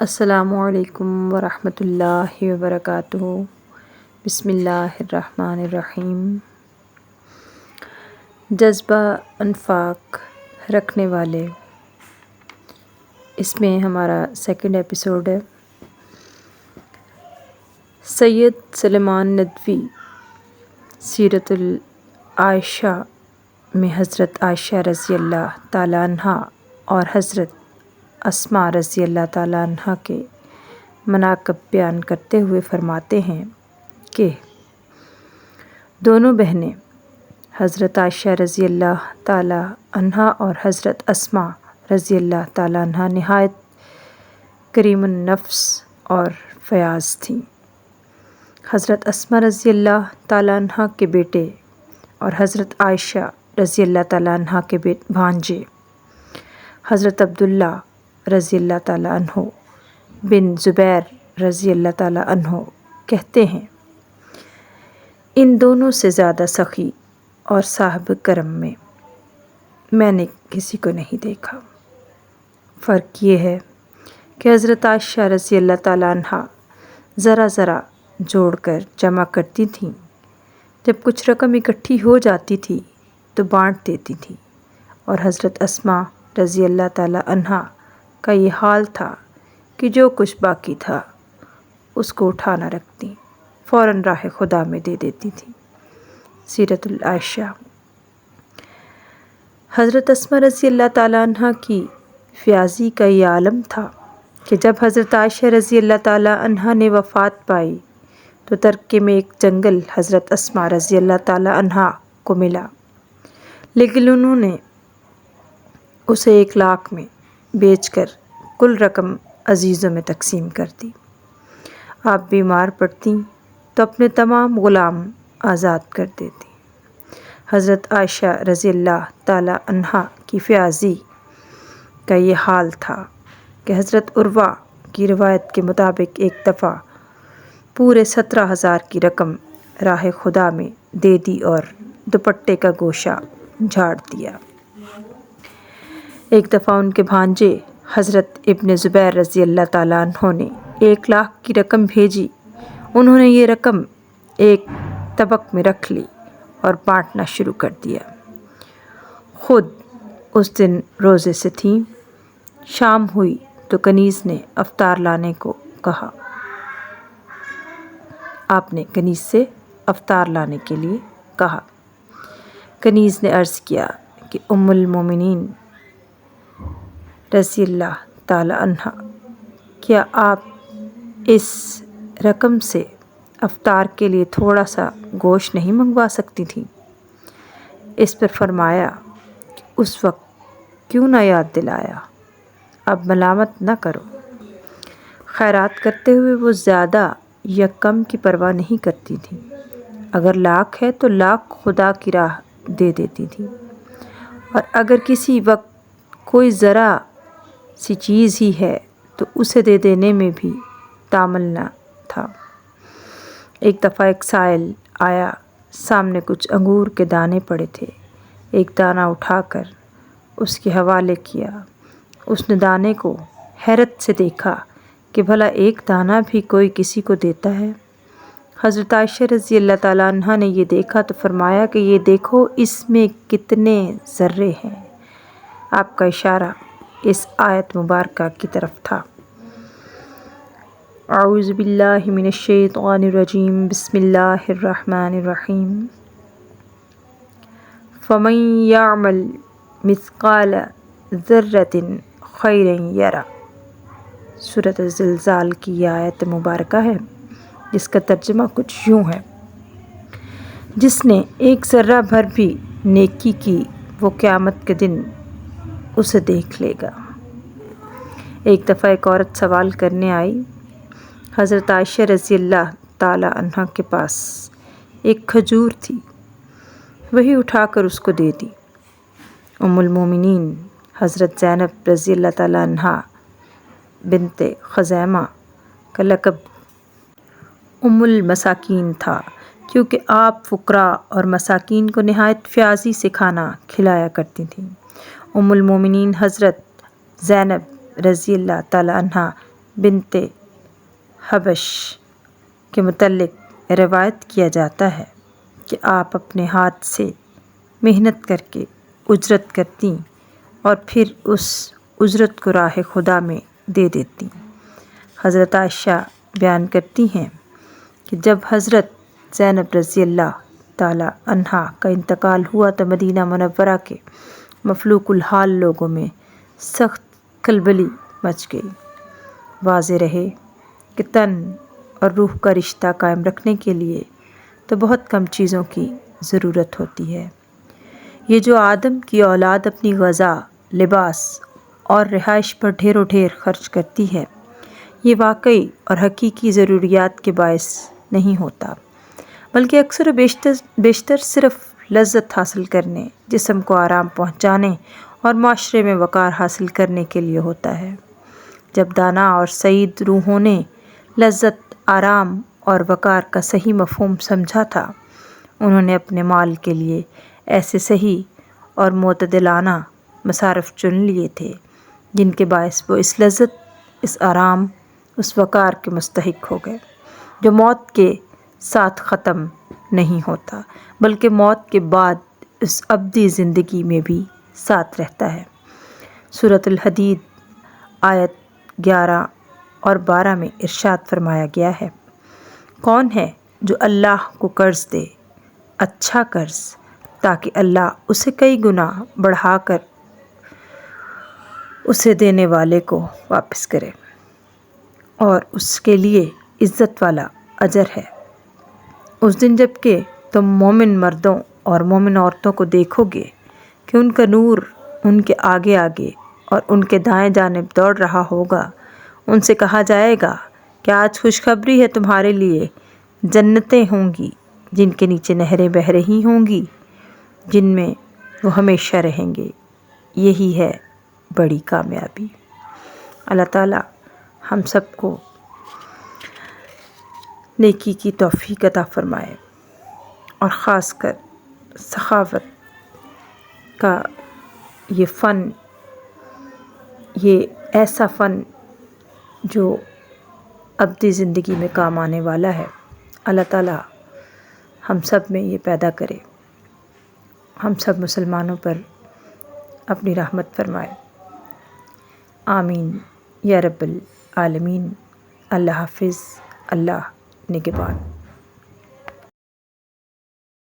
السلام علیکم ورحمۃ اللہ وبرکاتہ۔ بسم اللہ الرحمن الرحیم۔ جذبہ انفاق رکھنے والے، اس میں ہمارا سیکنڈ ایپیسوڈ ہے۔ سید سلیمان ندوی سیرت العائشہ میں حضرت عائشہ رضی اللہ تعالیٰ عنہ اور حضرت اسماء رضی اللہ تعالیٰ عنہ کے مناقب بیان کرتے ہوئے فرماتے ہیں کہ دونوں بہنیں حضرت عائشہ رضی اللہ تعالیٰ عنہ اور حضرت اسماء رضی اللہ تعالیٰ عنہ نہایت کریم النفس اور فیاض تھیں۔ حضرت اسماء رضی اللہ تعالیٰ عنہ کے بیٹے اور حضرت عائشہ رضی اللہ تعالیٰ عنہ کے بھانجے حضرت عبداللہ رضی اللہ تعالیٰ عنہ بن زبیر رضی اللہ تعالیٰ عنہ کہتے ہیں، ان دونوں سے زیادہ سخی اور صاحب کرم میں نے کسی کو نہیں دیکھا۔ فرق یہ ہے کہ حضرت عائشہ رضی اللہ تعالیٰ عنہ ذرا ذرا جوڑ کر جمع کرتی تھیں، جب کچھ رقم اکٹھی ہو جاتی تھی تو بانٹ دیتی تھیں، اور حضرت اسماء رضی اللہ تعالیٰ عنہ کا یہ حال تھا کہ جو کچھ باقی تھا اس کو اٹھا نہ رکھتی، فوراً راہ خدا میں دے دیتی تھی۔ سیرت العائشہ۔ حضرت اسماء رضی اللہ تعالیٰ عنہ کی فیاضی کا یہ عالم تھا کہ جب حضرت عائشہ رضی اللہ تعالیٰ عنہ نے وفات پائی تو ترکے میں ایک جنگل حضرت اسماء رضی اللہ تعالیٰ عنہ کو ملا، لیکن انہوں نے اسے 1 لاکھ میں بیچ کر کل رقم عزیزوں میں تقسیم کر دی۔ آپ بیمار پڑتیں تو اپنے تمام غلام آزاد کر دیتی۔ حضرت عائشہ رضی اللہ تعالیٰ عنہ کی فیاضی کا یہ حال تھا کہ حضرت عروہ کی روایت کے مطابق ایک دفعہ پورے 17,000 کی رقم راہ خدا میں دے دی اور دوپٹے کا گوشہ جھاڑ دیا۔ ایک دفعہ ان کے بھانجے حضرت ابن زبیر رضی اللہ تعالیٰ عنہ نے 1 لاکھ کی رقم بھیجی۔ انہوں نے یہ رقم ایک طبق میں رکھ لی اور بانٹنا شروع کر دیا۔ خود اس دن روزے سے تھیں۔ شام ہوئی تو کنیز نے افطار لانے کو کہا۔ آپ نے کنیز سے افطار لانے کے لیے کہا۔ کنیز نے عرض کیا کہ ام المومنین رضی اللہ تعالی عنہ، کیا آپ اس رقم سے افطار کے لیے تھوڑا سا گوشت نہیں منگوا سکتی تھیں؟ اس پر فرمایا کہ اس وقت کیوں نہ یاد دلایا، اب ملامت نہ کرو۔ خیرات کرتے ہوئے وہ زیادہ یا کم کی پرواہ نہیں کرتی تھیں، اگر لاکھ ہے تو لاکھ خدا کی راہ دے دیتی تھیں، اور اگر کسی وقت کوئی ذرا سی چیز ہی ہے تو اسے دے دینے میں بھی تامل نہ تھا۔ ایک دفعہ ایک سائل آیا، سامنے کچھ انگور کے دانے پڑے تھے۔ ایک دانہ اٹھا کر اس کے حوالے کیا۔ اس نے دانے کو حیرت سے دیکھا کہ بھلا ایک دانہ بھی کوئی کسی کو دیتا ہے۔ حضرت عائشہ رضی اللہ تعالیٰ عنہ نے یہ دیکھا تو فرمایا کہ یہ دیکھو اس میں کتنے ذرے ہیں۔ آپ کا اشارہ اس آیت مبارکہ کی طرف تھا۔ اعوذ باللہ من الشیطان الرجیم، بسم اللہ الرحمن الرحیم۔ فمن یعمل مثقال ذرۃ خیرا یرہ۔ سورۃ الزلزال کی یہ آیت مبارکہ ہے، جس کا ترجمہ کچھ یوں ہے: جس نے 1 ذرہ بھر بھی نیکی کی وہ قیامت کے دن اسے دیکھ لے گا۔ ایک دفعہ ایک عورت سوال کرنے آئی۔ حضرت عائشہ رضی اللہ تعالی عنہ کے پاس ایک کھجور تھی، وہی اٹھا کر اس کو دے دی۔ ام المومنین حضرت زینب رضی اللہ تعالی عنہ بنت خزیمہ کا لقب ام المساکین تھا، کیونکہ آپ فقراء اور مساکین کو نہایت فیاضی سے کھانا کھلایا کرتی تھیں۔ ام المومنین حضرت زینب رضی اللہ تعالی عنہ بنت حبش کے متعلق روایت کیا جاتا ہے کہ آپ اپنے ہاتھ سے محنت کر کے اجرت کرتیں اور پھر اس اجرت کو راہ خدا میں دے دیتیں۔ حضرت عائشہ بیان کرتی ہیں کہ جب حضرت زینب رضی اللہ تعالی عنہا کا انتقال ہوا تو مدینہ منورہ کے مفلوق الحال لوگوں میں سخت کھلبلی مچ گئی۔ واضح رہے کہ تن اور روح کا رشتہ قائم رکھنے کے لیے تو بہت کم چیزوں کی ضرورت ہوتی ہے۔ یہ جو آدم کی اولاد اپنی غذا، لباس اور رہائش پر ڈھیر و ڈھیر خرچ کرتی ہے، یہ واقعی اور حقیقی ضروریات کے باعث نہیں ہوتا، بلکہ اکثر و بیشتر صرف لذت حاصل کرنے، جسم کو آرام پہنچانے اور معاشرے میں وقار حاصل کرنے کے لیے ہوتا ہے۔ جب دانا اور سعید روحوں نے لذت، آرام اور وقار کا صحیح مفہوم سمجھا تھا، انہوں نے اپنے مال کے لیے ایسے صحیح اور معتدلانہ مصارف چن لیے تھے جن کے باعث وہ اس لذت، اس آرام، اس وقار کے مستحق ہو گئے جو موت کے ساتھ ختم نہیں ہوتا بلکہ موت کے بعد اس ابدی زندگی میں بھی ساتھ رہتا ہے۔ سورۃ الحدید آیت 11 اور 12 میں ارشاد فرمایا گیا ہے، کون ہے جو اللہ کو قرض دے، اچھا قرض، تاکہ اللہ اسے کئی گنا بڑھا کر اسے دینے والے کو واپس کرے، اور اس کے لیے عزت والا اجر ہے۔ اس دن جب کہ تم مومن مردوں اور مومن عورتوں کو دیکھو گے کہ ان کا نور ان کے آگے آگے اور ان کے دائیں جانب دوڑ رہا ہوگا، ان سے کہا جائے گا کہ آج خوشخبری ہے، تمہارے لیے جنتیں ہوں گی جن کے نیچے نہریں بہہ رہی ہوں گی، جن میں وہ ہمیشہ رہیں گے۔ یہی ہے بڑی کامیابی۔ اللہ تعالیٰ ہم سب کو نیکی کی توفیق عطا فرمائے، اور خاص کر سخاوت کا یہ فن، یہ ایسا فن جو ابدی زندگی میں کام آنے والا ہے، اللہ تعالیٰ ہم سب میں یہ پیدا کرے، ہم سب مسلمانوں پر اپنی رحمت فرمائے۔ آمین یا رب العالمین۔ اللہ حافظ، اللہ نگہبان۔